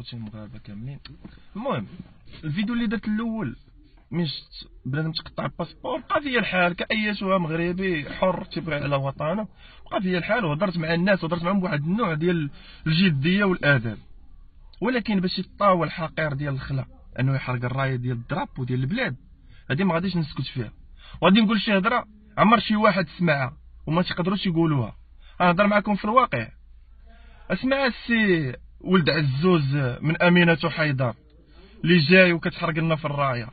خوتي المغاربه كاملين. المهم الفيديو اللي درت الاول مش بنادم تقطع الباسبور بقى فيا الحال كايتها مغربي حر تيبغي على وطنه، بقى فيا الحال وهضرت مع الناس وهضرت معهم بواحد النوع ديال الجديه والاداب. ولكن باش يطاول الحقير ديال الخلا انه يحرق الرايه ديال الدراب وديال البلاد، هذه ما غاديش نسكت فيها، وغادي نقول شي هضره عمر شي واحد سمعها وما تقدروش يقولوها. غنهضر معكم في الواقع. اسمع السي ولد عزوز من امينه حيدر اللي جاي وكتحرق لنا في الرايه.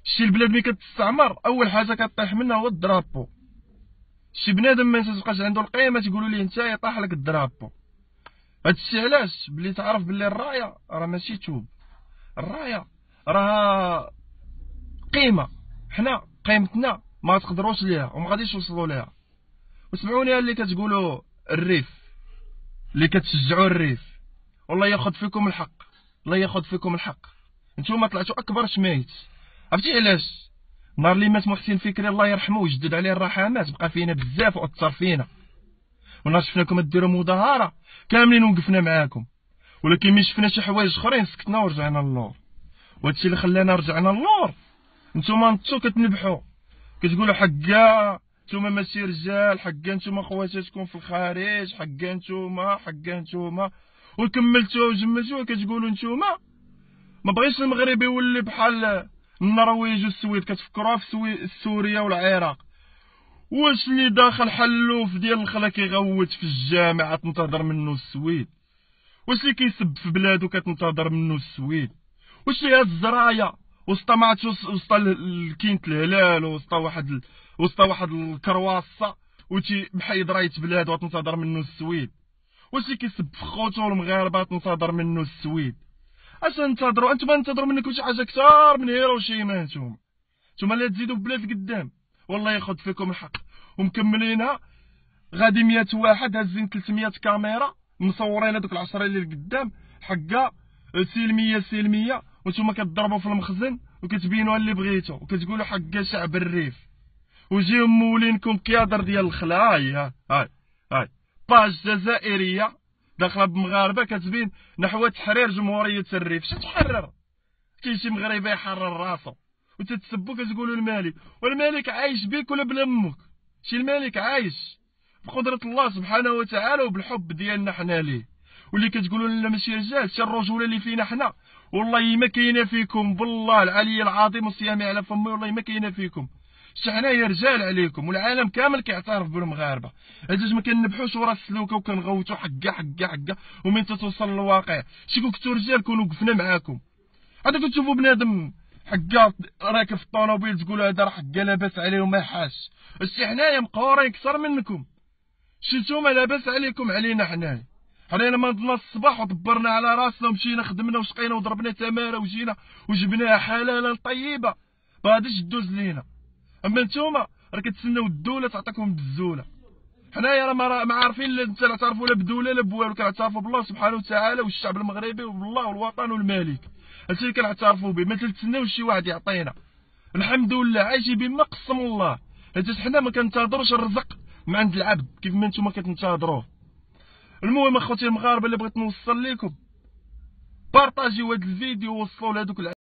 شي البلاد ملي كتستعمر اول حاجه كطيح منها هو الدرابو. شي بنادم ما تبقاش عنده القيمه تقولوا ليه انت يطيح لك الدرابو. هادشي علاش بلي تعرف بلي الرايه راه ماشي توب، الرايه راها قيمه، حنا قيمتنا ما تقدروش ليها وما غاديش توصلوا ليها. وسمعوني اللي كتقولوا الريف، اللي كتشجعوا الريف، والله ياخذ فيكم الحق، الله ياخذ فيكم الحق. نتوما طلعتوا اكبر شمايت. عرفتي علاش؟ نهار اللي مات محسن فكري الله يرحمه ويجدد عليه الرحمات بقى فينا بزاف واثر فينا، ونهار شفناكم ديروا مظاهره كاملين وقفنا معاكم، ولكن ملي شفنا شي حوايج اخرين سكتنا ورجعنا للور. وهادشي اللي خلانا رجعنا للور. نتوما نطو كتنبحوا كتقولوا حقا نتوما ماشي رجال، حقا نتوما خواتاتكم في الخارج، حقا نتوما وكملتوها وجملتوها كتقولوا نتوما ما بغيش المغرب يولي بحال النرويج والسويد. كتفكروها في سوريا والعراق. واش اللي داخل حلوف ديال الخلا كيغوت في الجامعه تنتظر منه السويد؟ واش اللي كيسب في بلادو كتنتظر منه السويد؟ واش اللي هاد الزرايه وسط الكينت الهلال وسط واحد الكرواسه وتي محيد رايه بلاد وتنتظر منه السويد؟ واش اللي كيسب في خوتو المغاربه تنتظر منه السويد؟ اش ننتظروا؟ انتما ننتظروا منكم شي حاجه كثار من هيروشيما. نتوما لا تزيدوا بلاد قدام والله ياخذ فيكم الحق. ومكملينها غادي 100 واحد هازين 300 كاميرا مصورين هذوك العشرة اللي قدام حقا سلميه، وانتوما كتضربوا في المخزن وكتبينوا اللي بغيتو وكتقولوا حقا شعب الريف. وجيو مولينكم كيادر ديال الخلا. هاي باج جزائريه داخله بمغاربه كتبين نحو تحرير جمهوريه الريف. شنو تحرر؟ كاين شي مغربي يحرر راسو وتتسبوا كتقولوا الملك، والملك عايش بيك ولا بلا امك؟ شي الملك عايش بقدره الله سبحانه وتعالى وبالحب ديالنا حنا ليه. واللي كتقولوا لنا ماشي رجال، شي الرجوله اللي فينا حنا والله ما كاينه فيكم، بالله العلي العظيم وصيامي على فمي والله ما كاينه فيكم. شي حنايا رجال عليكم والعالم كامل كيعترف بالمغاربه. علاش ما كنبحوش ورا السلوكه وكنغوتوا حقا ومن توصل للواقع؟ شي كنتو رجال كونوا وقفنا معاكم. عاد كتشوفوا بنادم حقا راكب في الطوموبيل تقولوا هذا راه حقا لاباس عليه وما حاش. شي حنايا مقورين اكثر منكم. شي نتوما لاباس عليكم علينا حنايا لما نضنا الصباح ودبرنا على راسنا ومشينا خدمنا وشقينا وضربنا تماره وجينا وجبناها حلاله طيبه ما غاديش تدوز لينا. اما نتوما راه كتسناو الدوله تعطيكم بالزوله. حنايا راه ما عارفين لا تعرفوا لا بدوله لا بوالو، كنعترفوا بالله سبحانه وتعالى والشعب المغربي وبالله والوطن والملك. هادشي اللي كنعترفوا به، ما تتسناوش شي واحد يعطينا. الحمد لله عايشين بما قسم الله، حيت حنا ما كنتظروش الرزق من عند العبد كيف ما نتوما كتنتظروه. المهم اخوتي المغاربه اللي بغيت نوصل لكم، بارطاجيو هاد الفيديو ووصلوا لهذوك